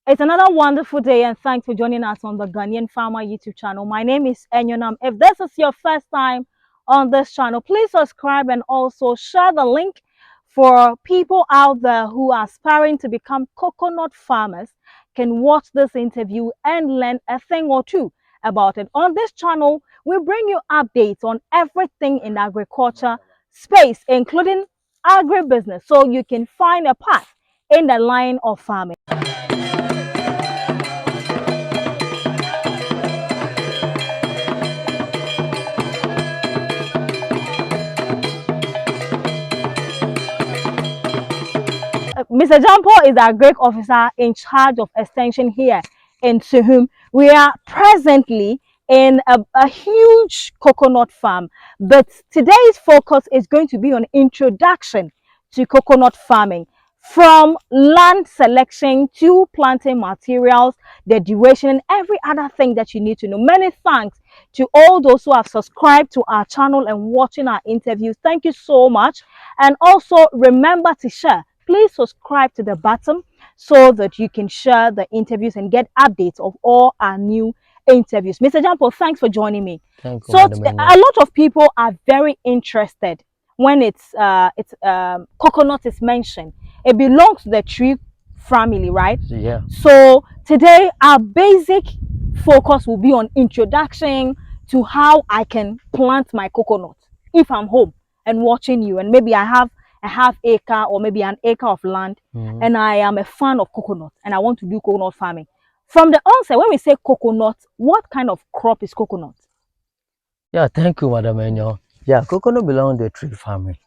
It's another wonderful day, and thanks for joining us on the Ghanaian Farmer YouTube channel. My name is Enyonam. If this is your first time on this channel, please subscribe and also share the link for people out there who are aspiring to become coconut farmers can watch this interview and learn a thing or two about it. On this channel, we bring you updates on everything in agriculture space, including agribusiness, so you can find a path in the line of farming. Mr. Jampo is our Greek officer in charge of extension here in Suhum. We are presently in a huge coconut farm, but today's focus is going to be on introduction to coconut farming, from land selection to planting materials, the duration, and every other thing that you need to know. Many thanks to all those who have subscribed to our channel and watching our interviews. Thank you so much. And also remember to share. Please subscribe to the button so that you can share the interviews and get updates of all our new interviews. Mr. Jampo, thanks for joining me. Thank you, So Madam a lot of people are very interested when coconut is mentioned. It belongs to the tree family, right? Yeah. So today our basic focus will be on introduction to how I can plant my coconut if I'm home and watching you, and maybe I have a half acre or maybe an acre of land, and I am a fan of coconut and I want to do coconut farming. From the onset, when we say coconut, what kind of crop is coconut? Yeah, thank you, Madam Enyo. Yeah, coconut belongs to the tree family.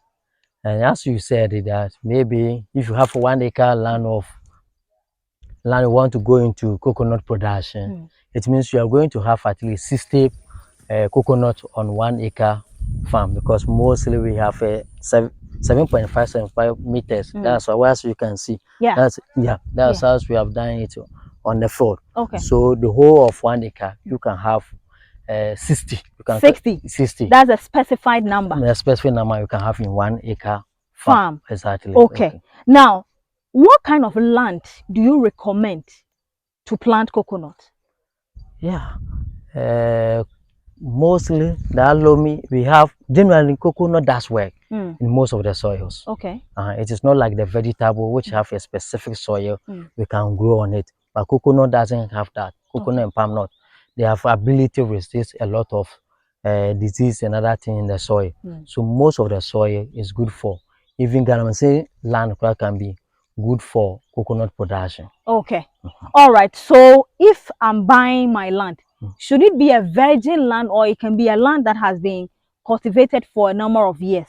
And as you said that maybe if you have 1 acre land you want to go into coconut production, it means you are going to have at least 60 coconut on 1 acre farm, because mostly we have a 7.575 meters. That's why, as you can see. Yeah. That's how we have done it on the field. Okay. So the whole of 1 acre you can have 60. You can 60. That's a specified number. A specific number you can have in 1 acre farm. Exactly. Okay. Now, what kind of land do you recommend to plant coconut? Yeah. Mostly the loamy we have, generally coconut does work in most of the soils. Okay. It is not like the vegetable which have a specific soil we can grow on it, but coconut doesn't have that. Coconut and palm nut, they have ability to resist a lot of disease and other things in the soil. So most of the soil is good for, even Galamsey land can be good for coconut production. Okay. All right. So if I'm buying my land, should it be a virgin land or it can be a land that has been cultivated for a number of years?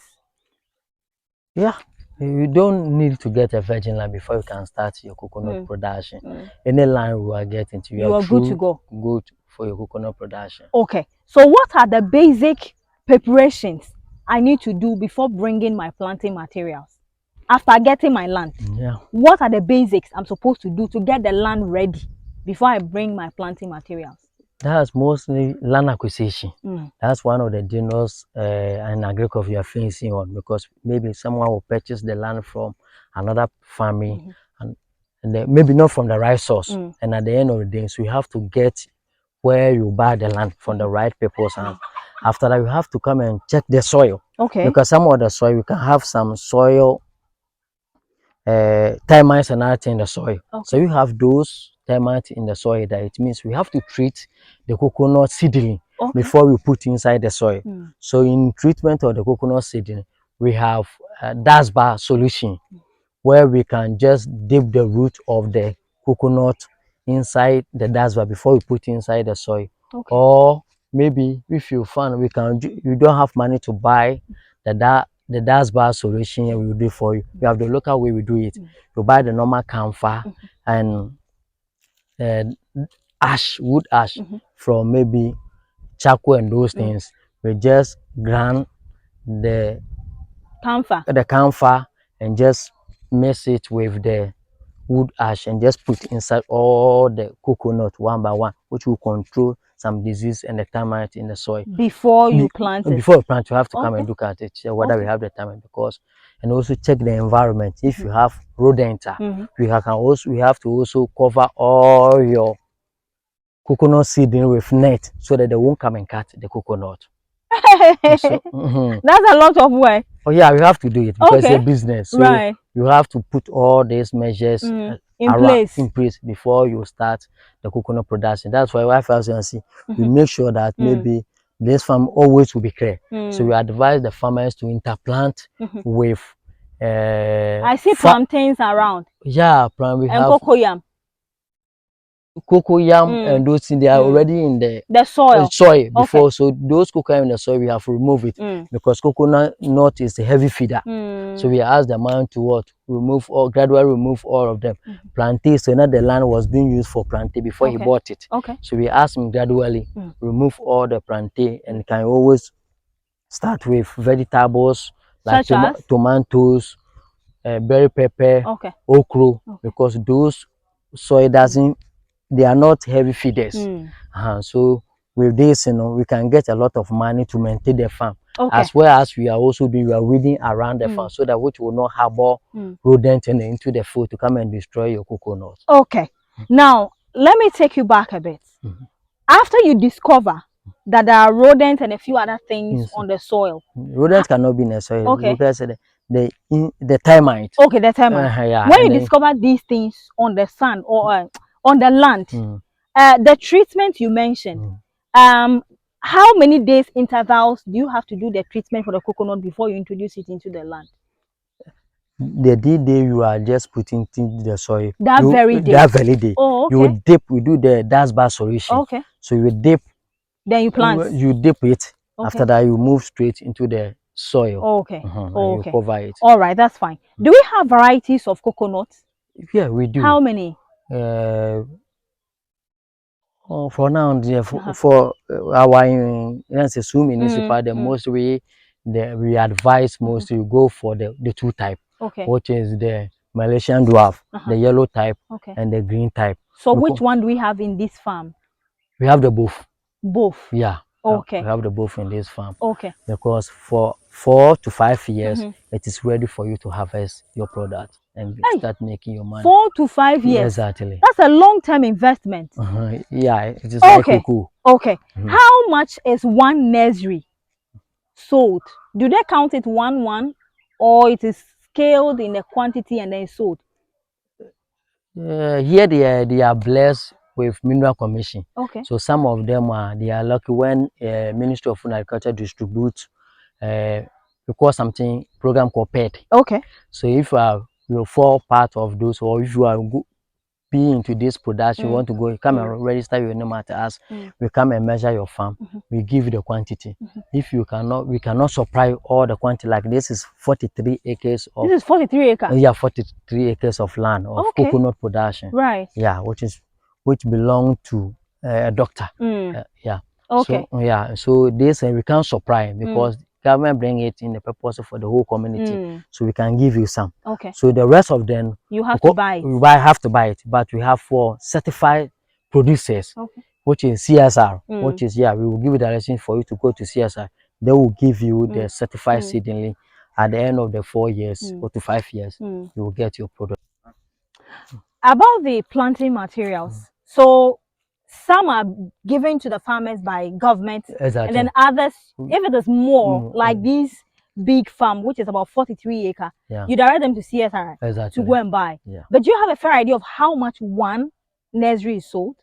Yeah, you don't need to get a virgin land before you can start your coconut production. Any land you are getting to, you are good to go. Good for your coconut production. Okay. So what are the basic preparations I need to do before bringing my planting materials? After getting my land, what are the basics I'm supposed to do to get the land ready before I bring my planting materials? That's mostly land acquisition. That's one of the generals in agriculture you are facing on, because maybe someone will purchase the land from another family and maybe not from the right source. And at the end of the day, so you have to get where you buy the land from the right people's hand. After that, you have to come and check the soil. Okay. Because some of the soil, you can have some soil termites and other things in the soil. Okay. So you have those termites in the soil, that it means we have to treat the coconut seedling before we put inside the soil. So in treatment of the coconut seedling, we have a dust bar solution where we can just dip the root of the coconut inside the dust bar before we put inside the soil. Okay. Or maybe if you find you don't have money to buy the dust bar solution, we will do for you. We have the local way we do it. You buy the normal camphor and wood ash from maybe charcoal and those things. We just grind the camphor and just mix it with the wood ash and just put inside all the coconut one by one, which will control some disease and the termite in the soil. Before you plant it? Before you plant, you have to come Okay. and look at it, whether we have the termite, because, and also check the environment. If you have rodent, we have to also cover all your coconut seeding with net so that they won't come and cut the coconut. So, that's a lot of work. Oh yeah, we have to do it because it's a business. So right. you have to put all these measures in place before you start the coconut production. That's why we make sure that maybe this farm always will be clear. So we advise the farmers to interplant with I see plantains around. Yeah, we have cocoyam. Cocoyam and those things, they are already in the soil before. Okay. So those cocoyam in the soil, we have to remove it because coconut nut is a heavy feeder. So we ask the man to gradually remove all of them. Plantain, so now the land was being used for plantain before he bought it. So we ask him gradually remove all the plantain and can always start with vegetables like tomatoes, bell pepper, okra, because those soil doesn't, they are not heavy feeders. So with this, we can get a lot of money to maintain the farm. As well as we are also weeding around the farm so that which will not harbor rodent into the food to come and destroy your coconut. Now let me take you back a bit. After you discover that there are rodents and a few other things on the soil. Rodents cannot be in the soil because the termite. The termite. When you discover these things on the sun or on the land, the treatment you mentioned, how many days intervals do you have to do the treatment for the coconut before you introduce it into the land? The day you are just putting into the soil, that very day. You dip, we do the dust bar solution. So you dip, then you plant. You dip it. After that, you move straight into the soil. You cover it. All right, that's fine. Do we have varieties of coconuts? Yeah, we do. How many? For now, for our municipal, the most we advise most you go for the two type, which is the Malaysian dwarf, the yellow type, and the green type. So which one do we have in this farm? We have the both. Both. Yeah. We have the both in this farm. Because for 4 to 5 years, it is ready for you to harvest your product and start making your money. 4 to 5 years. Exactly. That's a long-term investment. Yeah, it is like cocoa. How much is one nursery sold? Do they count it one, or it is scaled in a quantity and then sold? Here they are blessed with mineral commission. So some of them they are lucky when Ministry of Food and Agriculture distributes because something program called PET. So if you fall part of those, or if you are be into this production, you want to go, come and register your name at us. We come and measure your farm. We give you the quantity. If you cannot, we cannot supply all the quantity. Like this is 43 acres of. This is 43 acres. Yeah, 43 acres of land of coconut production. Yeah, which belong to a doctor. Yeah. So this we can't supply because government bring it in the purpose for the whole community. So we can give you some. So the rest of them you have to buy it. We have to buy it, but we have for certified producers, which is CSR, which is we will give you direction for you to go to CSR. They will give you the certified seedling. At the end of the 4 years or to 5 years, you will get your product. About the planting materials, so some are given to the farmers by government, and then others, if it is more like this big farm, which is about 43 acres, you direct them to CSR to go and buy. But do you have a fair idea of how much one nursery is sold?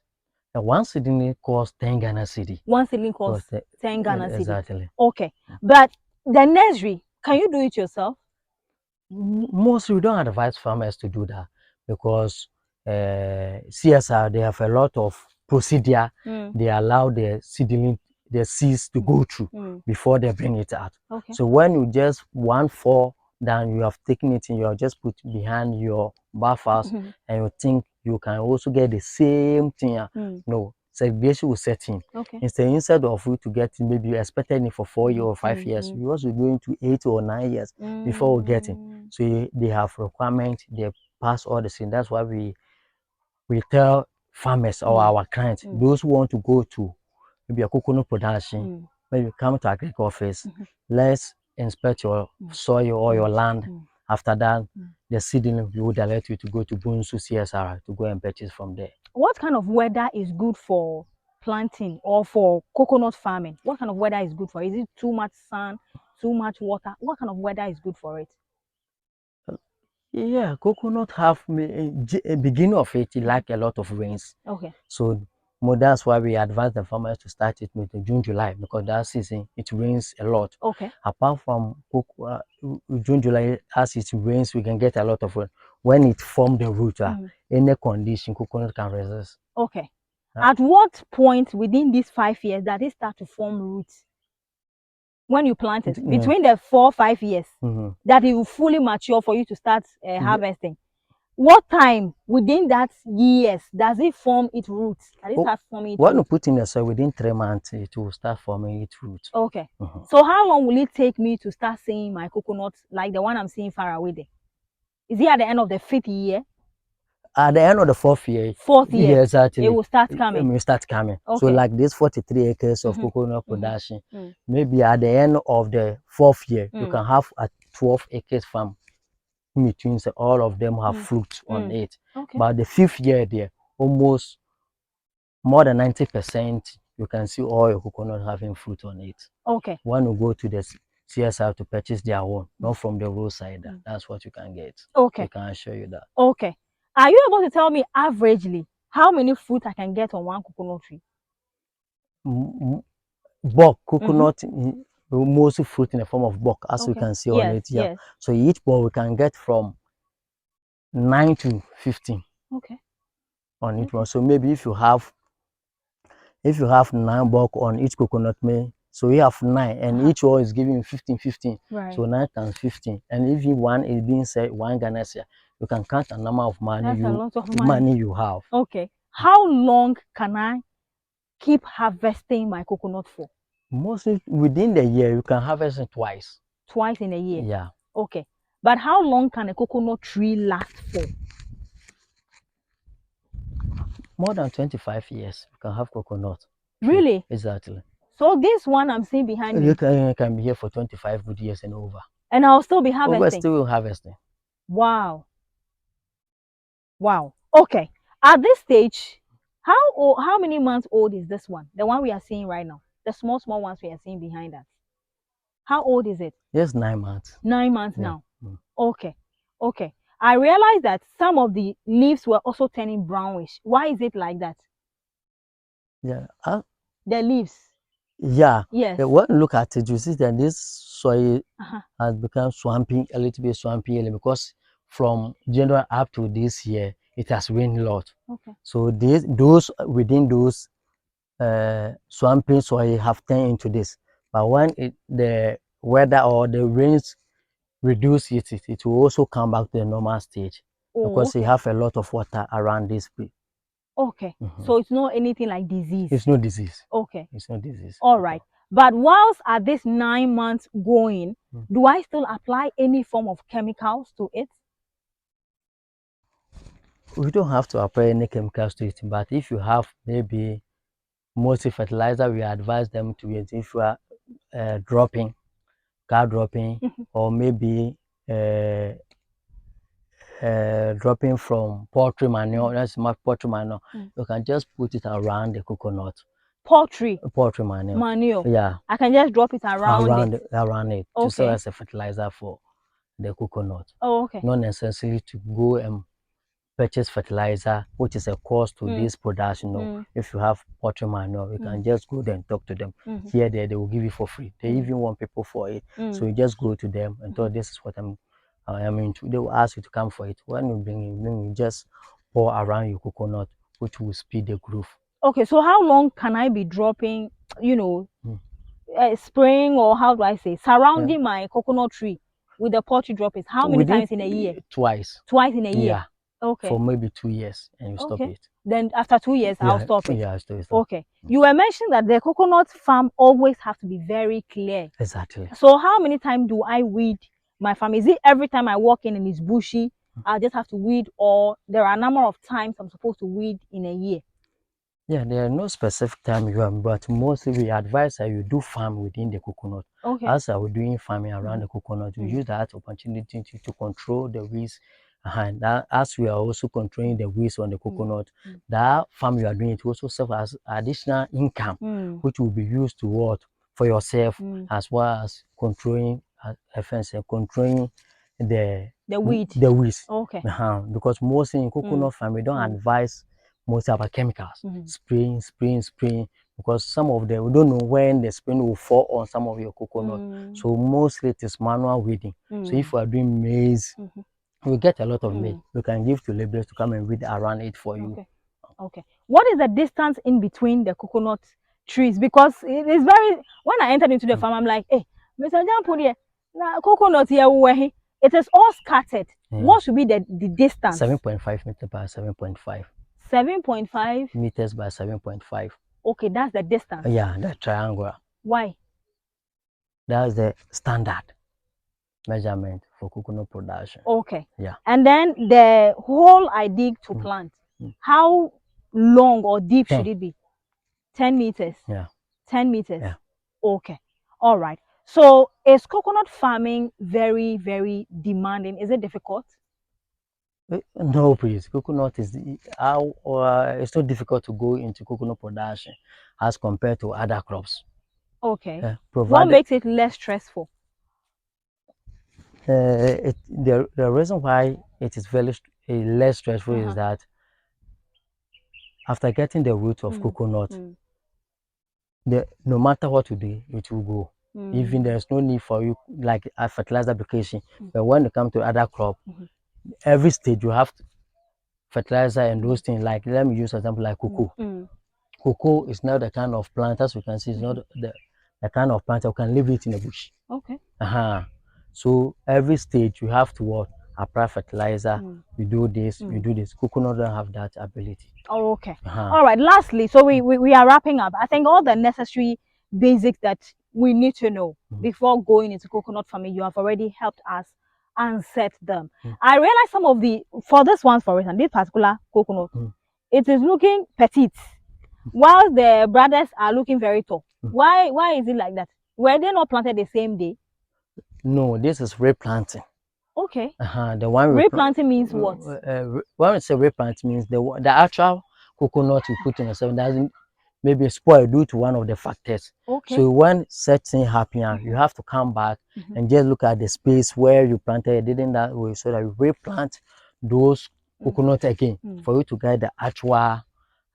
One seedling costs 10 Ghana cedi. One seedling costs 10 Ghana cedi. Exactly. But the nursery, can you do it yourself? Mostly we don't advise farmers to do that because CSR, they have a lot of procedure. They allow the seeds to go through before they bring it out. So when you just fall down, you have taken it and you have just put behind your buffers, and you think you can also get the same thing. No, segregation will set in. Instead of you to get maybe you expected it for 4 years or 5 years, you also going to 8 or 9 years before we get it. So they have requirements, they pass all the things. That's why we tell farmers or our clients, those who want to go to maybe a coconut production, maybe come to agric office, let's inspect your soil or your land. After that, the seedling will direct you to go to Bunsu CSR to go and purchase from there. What kind of weather is good for planting or for coconut farming? What kind of weather is good for it? Is it too much sun, too much water? What kind of weather is good for it? Yeah, coconut have beginning of it, like a lot of rains. Okay. So that's why we advise the farmers to start it with June, July, because that season it rains a lot. Okay. Apart from June, July, as it rains, we can get a lot of rain. When it form the root, any condition coconut can resist. Okay. At what point within these 5 years that it start to form roots? When you plant it, between the 4 or 5 years, that it will fully mature for you to start harvesting. What time within that years does it form its roots? Does it start forming its when you put in the soil within 3 months, it will start forming its roots. Okay. So how long will it take me to start seeing my coconuts like the one I'm seeing far away there? Is it at the end of the 5th year? At the end of the 4th year, year, exactly, it will start coming. It will start coming. Okay. So like this 43 acres of coconut production, maybe at the end of the 4th year, you can have a 12 acres farm. In between, so all of them have fruit on it. Okay. But the 5th year there, almost more than 90%, you can see all your coconut having fruit on it. Okay. When you go to the CSR to purchase their own, not from the roadside, that's what you can get. Okay. I can assure you that. Okay. Are you able to tell me averagely how many fruit I can get on one coconut tree? Bulk coconut, mostly fruit in the form of bulk, as you can see on it. Yeah. Yes. So each bulk we can get from 9 to 15. Okay. On each one. So maybe if you have 9 bulk on each coconut, so you have 9, and each one is giving 15. Right. So 9 times 15, and if one is being said 1 Ghana cedi, you can count the number of money. That's a lot of money you have. Okay. How long can I keep harvesting my coconut for? Mostly within the year, you can harvest it twice. Twice in a year? Yeah. Okay. But how long can a coconut tree last for? More than 25 years, you can have coconut. Really? Exactly. So this one I'm seeing behind me, you can be here for 25 good years and over. And I'll still be harvesting? Still harvesting. Wow. Wow. Okay. At this stage, how many months old is this one? The one we are seeing right now. The small ones we are seeing behind us. How old is it? Yes, 9 months. 9 months now. Okay. Okay. I realized that some of the leaves were also turning brownish. Why is it like that? Yeah. The leaves. Yeah. Yes. When you look at it, you see that this soil has become swampy, a little bit swampy, because from January up to this year, it has rained a lot. Okay. So those within those swampy soil have turned into this. But when the weather or the rains reduce it will also come back to the normal stage, because you have a lot of water around this place. Okay. So it's not anything like disease? It's no disease. Okay. It's no disease. All right. But whilst at this 9 months going, do I still apply any form of chemicals to it? We don't have to apply any chemicals to it, but if you have maybe mostly fertilizer, we advise them to use. If you are dropping, or maybe dropping from poultry manure, that's my poultry manure, you can just put it around the coconut. Poultry manure. Yeah. I can just drop it around it. To serve as a fertilizer for the coconut. Oh, okay. Not necessarily to go and purchase fertilizer, which is a cost to this production. No. If you have poultry manure, you can just go there and talk to them. Here, there, they will give you for free. They even want people for it. So you just go to them and tell, this is what I am into. They will ask you to come for it. When you bring you just pour around your coconut, which will speed the growth. Okay, so how long can I be dropping, spraying, or how do I say, surrounding my coconut tree with the poultry droppings? How many times in a year? Twice. Twice in a year? Yeah. Okay. For maybe 2 years, and you stop it. Then after 2 years, I'll stop it. Yeah, I'll stop it. Okay. You were mentioning that the coconut farm always have to be very clear. Exactly. So how many times do I weed my farm? Is it every time I walk in and it's bushy, I'll just have to weed, or there are a number of times I'm supposed to weed in a year? Yeah, there are no specific time you have, but mostly we advise that you do farm within the coconut. Okay. As we're doing farming around the coconut, we use that opportunity to control the weeds. And that, as we are also controlling the weeds on the coconut, that farm you are doing it also serve as additional income, which will be used to what for yourself, as well as controlling, controlling The weed. the weeds. Okay. Because mostly in coconut farm, we don't advise most about chemicals, spraying, because some of them we don't know when the spraying will fall on some of your coconut. So mostly it is manual weeding. So if you are doing maize, we get a lot of maize. You can give to laborers to come and weed around it for you. Okay. Okay. What is the distance in between the coconut trees? Because it is very. When I entered into the farm, I'm like, hey, Mr. Jampo, here, na coconut here, it is all scattered. What should be the distance? 7.5 meters by 7.5. 7.5 meters by 7.5. Okay, that's the distance. Yeah, the triangle. Why? That's the standard measurement for coconut production. Okay. Yeah. And then the hole I dig to plant, how long or deep 10. should it be? 10 meters. Yeah. 10 meters. Yeah. Okay. All right. So is coconut farming very, very demanding? Is it difficult? No, please. Coconut is it's so difficult to go into coconut production as compared to other crops. Okay. What Provided makes it less stressful? the reason why it is very less stressful is that after getting the root of coconut, no matter what you do, it will go. Even there's no need for you like a fertilizer application. But when it comes to other crop, every stage you have to fertilizer and those things. Like let me use an example like cocoa. Cocoa is not the kind of plant, as we can see, it's not the kind of plant you can leave it in a bush. Okay. So every stage you have to what apply fertilizer. You do this, you do this. Coconut don't have that ability. Oh, okay. All right. Lastly, so we are wrapping up. I think all the necessary basics that we need to know before going into coconut farming, you have already helped us answer them. I realize some of for this one, for instance, this particular coconut, it is looking petite, while the brothers are looking very tall. Why is it like that? Were they not planted the same day? No, this is replanting. Okay. The one replanting means what? When we say replant means the actual coconut you put in the seven doesn't maybe spoil due to one of the factors. Okay. So when such thing happen, you have to come back and just look at the space where you planted it, didn't that way, so that you replant those coconut again for you to get the actual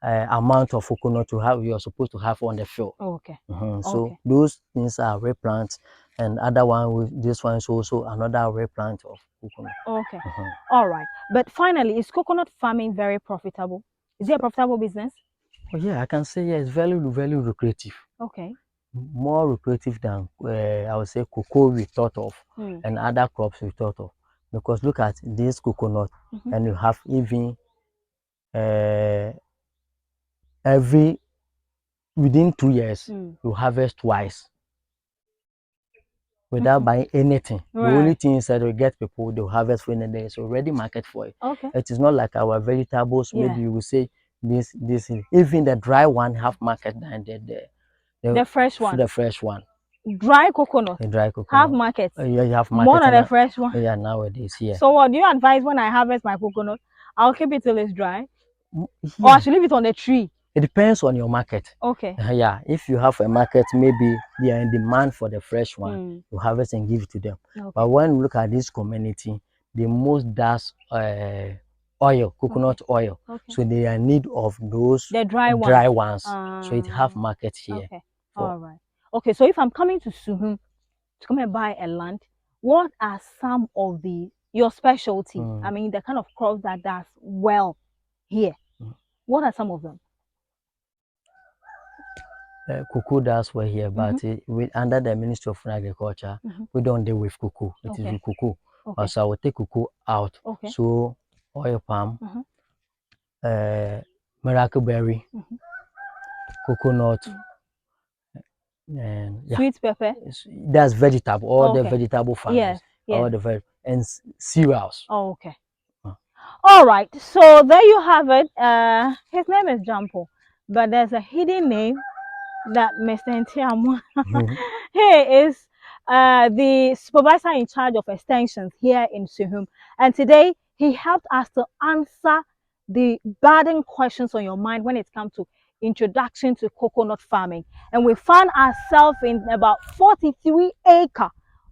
amount of coconut you're supposed to have on the field. Okay. So those things are replants, and other one with this one is also another replant of coconut. Okay. All right. But finally, is coconut farming very profitable? Is it a profitable business? Oh, yeah, I can say yeah, it's very, very lucrative. Okay. More lucrative than I would say cocoa we thought of and other crops we thought of. Because look at this coconut, and you have even every within 2 years you harvest twice without buying anything. The only thing is that we get people they'll harvest when there is already market for it. Okay. It is not like our vegetables. Maybe you will say this even the dry one have market than the fresh one. The fresh one. Dry coconut. The dry coconut. Have market. Yeah, you have market. More than the fresh one. Yeah, nowadays, yeah. So what do you advise when I harvest my coconut? I'll keep it till it's dry? Yeah. Or I should leave it on the tree? It depends on your market. Okay. Yeah, if you have a market, maybe they are in demand for the fresh one, you harvest and give it to them. Okay. But when you look at this community, the most does oil, coconut oil. Okay. So they are in need of those the dry ones. So it have market here. Okay. All right. Okay, so if I'm coming to Suhum to come and buy a land, what are some of your specialty? I mean, the kind of crops that does well here. What are some of them? Cocoa does well here, but under the Ministry of Agriculture, we don't deal with cocoa. It is with cocoa. Okay. So I will take cocoa out. Okay. So oil palm, miracle berry, coconut, and sweet pepper. That's vegetable. All the vegetable farmers. Yeah. All the and cereals. Oh, okay. All right. So there you have it. His name is Jampo. but there's a hidden name that Mr. Ntiamwa Mhm. he is the supervisor in charge of extensions here in Suhum. And today he helped us to answer the burning questions on your mind when it comes to introduction to coconut farming. And we found ourselves in about 43 acre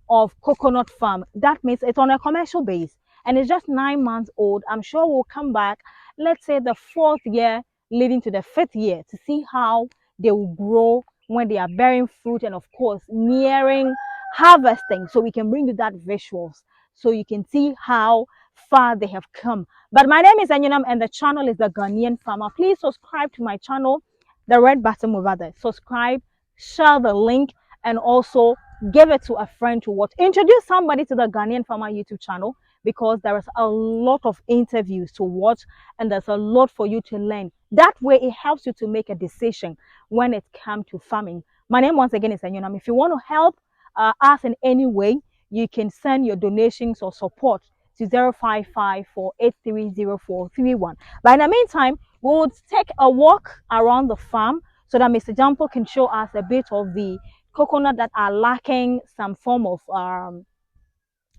of coconut farm. That means it's on a commercial base and it's just 9 months old. I'm sure we'll come back, let's say the fourth year leading to the fifth year to see how they will grow when they are bearing fruit and of course nearing harvesting, so we can bring you that visuals so you can see how far they have come. But my name is Anyunam and the channel is the Ghanaian Farmer. Please subscribe to my channel, the red button over there. Subscribe, share the link, and also give it to a friend to watch. Introduce somebody to the Ghanaian Farmer YouTube channel because there is a lot of interviews to watch and there's a lot for you to learn. That way it helps you to make a decision when it comes to farming. My name once again is Anyunam. If you want to help us in any way, you can send your donations or support to 055-483-0431. But in the meantime, we'll take a walk around the farm so that Mr. Jampo can show us a bit of the coconut that are lacking some form of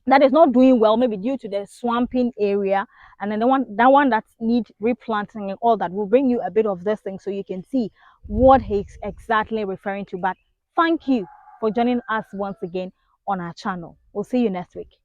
that is not doing well, maybe due to the swamping area, and then the one that needs replanting and all that. Will bring you a bit of this thing so you can see what he's exactly referring to. But thank you for joining us once again on our channel. We'll see you next week.